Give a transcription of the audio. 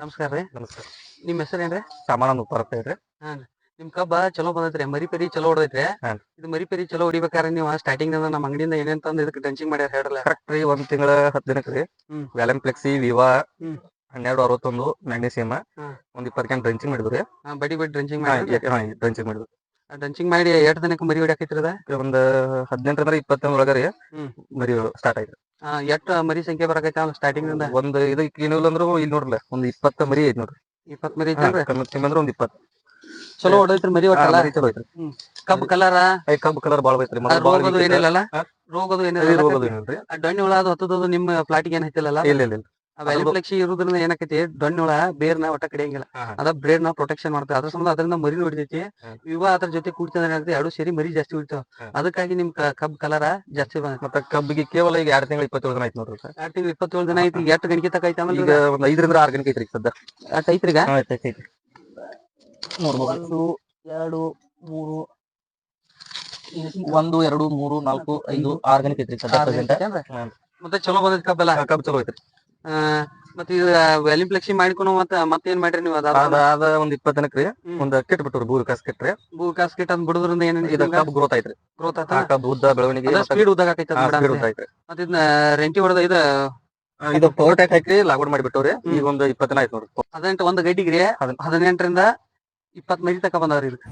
ನಮಸ್ಕಾರ ರೀ. ನಮಸ್ಕಾರ. ನಿಮ್ ಹೆಸರೇನ್ರಿ? ಸಾಮಾನು ಉಪ್ಪಾರ ಹೇಳ್ರಿ. ಹಾ ನಿಮ್ ಕಬ್ಬ ಚಲೋ ಬಂದೈತ್ರಿ, ಮರಿ ಪೆರಿ ಚಲೋ ಹೊಡೈತ್ರಿ. ಇದು ಮರಿ ಪೆರಿ ಚಲೋ ಹೊಡಿಬೇಕಾದ್ರೆ ನೀವು ಸ್ಟಾರ್ಟಿಂಗ್ ನಮ್ಮ ಅಂಗಡಿಯಿಂದ ಏನೇನ್ ತಂದು ಇದಕ್ಕೆ ಡ್ರೆಂಚಿಂಗ್ ಮಾಡ್ಯಾರ ಹೇಳ್ರಲ್ಲ. ಕರೆಕ್ಟ್ ರೀ. 1 ತಿಂಗಳ 10 ದಿನಕ್ಕೆ ರೀ ವ್ಯಾಲಮ್ ಫ್ಲೆಕ್ಸಿ ವಿವಾ 1261 ಮ್ಯಾಗ್ನೀಸಿಯಮ್ ಒಂದ್ 20 ಕ್ಯಾನ್ ಡ್ರೆಂಚಿಂಗ್ ಮಾಡಿದ್ರಿ. ಬಡಿ ಡ್ರೆಂಚಿಂಗ್ ಮಾಡಿ ಡ್ರೆಂಚಿಂಗ್ ಮಾಡಿದ್ವಿ. ಡ್ರೆಂಚಿಂಗ್ ಮಾಡಿ 2 ದಿನಕ್ಕೆ ಮರಿ ಹೊಡ್ಯಾಕೈತ್ರಿ ಅದ? ಒಂದ್ 18 20 ಒಳಗ ರೀ ಮರಿ ಸ್ಟಾರ್ಟ್ ಆಯ್ತು. ಎಷ್ಟು ಮರಿ ಸಂಖ್ಯೆ ಬರಕೈತ ಸ್ಟಾರ್ಟಿಂಗ್ ನಿಂದ? ಒಂದ್ ಇದಕ್ಕೆ ಏನಿಲ್ಲ ಅಂದ್ರು ಇಲ್ಲಿ ನೋಡ್ರಲ್ಲ ಒಂದ್ 20 ಮರಿ ಐತಿ ನೋಡ್ರಿ. 20 ಮರಿ ಐತೇನ್ರಿ? ಅಂದ್ರೆ ಒಂದ್ 20 ಚಲೋ ಹೊಡೈತ್ರಿ ಮರಿ ಒಟ್ಟಲ್ಲ? ಮರಿ ಚಲೋ ಐತ್ರಿ. ಕಬ್ಬು ಕಲರ್ ಕಬ್ಬು ಕಲರ್ ಬಾಳ ಐತ್ರಿ. ರೋಗದು ಏನಿಲ್ಲಲ್ಲ? ರೋಗದು ಏನಿಲ್ಲ? ರೋಗದು ಏನಿಲ್ರಿ. ಡೊಣ್ಣಿ ಹುಳ ಅದು ಹತ್ತದ ನಿಮ್ಮ ಪ್ಲಾಟಿಗೆ ಏನ್ ಹತ್ತಿಲ್ಲಲ್ಲ? ಇಲ್ಲ ಇಲ್ಲ. ವ್ಯಾಲಿಫ್ಲೆಕ್ಸಿ ಇರೋದ್ರಿಂದ ಏನಕೈತಿ, ಡೊಣ್ಣಿ ಹುಳ ಬೇರ್ನ ಒಟ್ಟ ಕಡಿಯಂಗಿಲ್ಲ. ಅದ ಬ್ರೇಡ್ ನ ಪ್ರೊಟೆಕ್ಷನ್ ಮಾಡ್ತೇವೆ. ಅದ್ರ ಸಂಬಂಧ ಅದರಿಂದ ಮರಿ ಹೊಡಿತೈತಿ. ವಿವಾ ಅದ್ರ ಜೊತೆ ಕೂಡ್ತಂದ್ರೆ ಏನಾಗ್ತದೆ, 2 ಸೇರಿ ಮರಿ ಜಾಸ್ತಿ ಹೊಡಿತಾವ. ಅದಕ್ಕಾಗಿ ನಿಮ್ ಕಬ್ಬ್ ಕಲರ ಜಾಸ್ತಿ ಬಂದ. ಮತ್ತೆ ಕಬ್ಬಿಗೆ ಕೇವಲ ಈಗ 2 ತಿಂಗಳ 27 ದಿನ ಆಯ್ತು ನೋಡ್ರಿ. 2 ತಿಂಗಳು 27 ದಿನ ಐತಿ. ಎಷ್ಟು ಗಣಿಕೆ ತಕ ಐತಿ ಆಮೇಲೆ? ಈಗ ಒಂದ್ 5 ರಿಂದ 6 ಗಣಿಕೆ ಐತ್ರಿ ಸದ್ದ. ಅಟ್ ಐತ್ರಿ ಈಗ? ಐತಿ. 1 2 3 1 2 3 4 5 6 ಗಣಿಕೆ ಐತ್ರಿ ಸದ್ದ ಪ್ರೆಸೆಂಟ್. ಮತ್ತೆ ಚಲೋ ಬಂದೈತಿ ಕಬ್ಬೆಲ್ಲ? ಕಬ್ಬು ಚಲೋ ಐತ್ರಿ. ಮತ್ತೆ ಇದು ವ್ಯಾಲಿಫ್ಲೆಕ್ಸಿ ಮಾಡ್ಕೊನು ಮತ್ತೇನ್ ಮಾಡ್ರಿ ನೀವು? ಅದ ಒಂದ್ 20 ದಿನಕ್ಕೆ ರೀ ಒಂದ್ ಕಿಟ್ ಬಿಟ್ಟವ್ರಿ, ಬೂರ್ ಕಾಸ್ ಕಿಟ್ ರೀ. ಬೂರ್ ಕಾಸ್ ಕಿಟ್ ಅದ್ ಬಿಡುದ್ರಿಂದ ಏನೇನ್ ಕಬ್ಬು ಗ್ರೋತ್ ಐತ್ರಿ. ಗ್ರೋತ್ ಆತ? ಕಬ್ಬು ಉದ್ದ ಬೆಳವಣಿಗೆ ಸ್ಪೀಡ್ ಉದ್ದಾಗೈತಿ. ಮತ್ತೆ ಇದನ್ನ ರೆಂಟಿ ಹೊಡೆದ ಇದು ಪವರ್ ಟ್ಯಾಕ್ ಹಾಕಿ ಲಾಗೌಟ್ ಮಾಡಿ ಬಿಟ್ಟವ್ರಿ. ಈಗ ಒಂದ್ 20 ದಿನ ಆಯ್ತು ನೋಡ್ರಿ. 18 ಒಂದ್ ಗಡ್ಡಿಗೆ 18 ರಿಂದ 20 ಮರಿ ತಕ ಬಂದವ್ರಿ ಇದಕ್ಕೆ.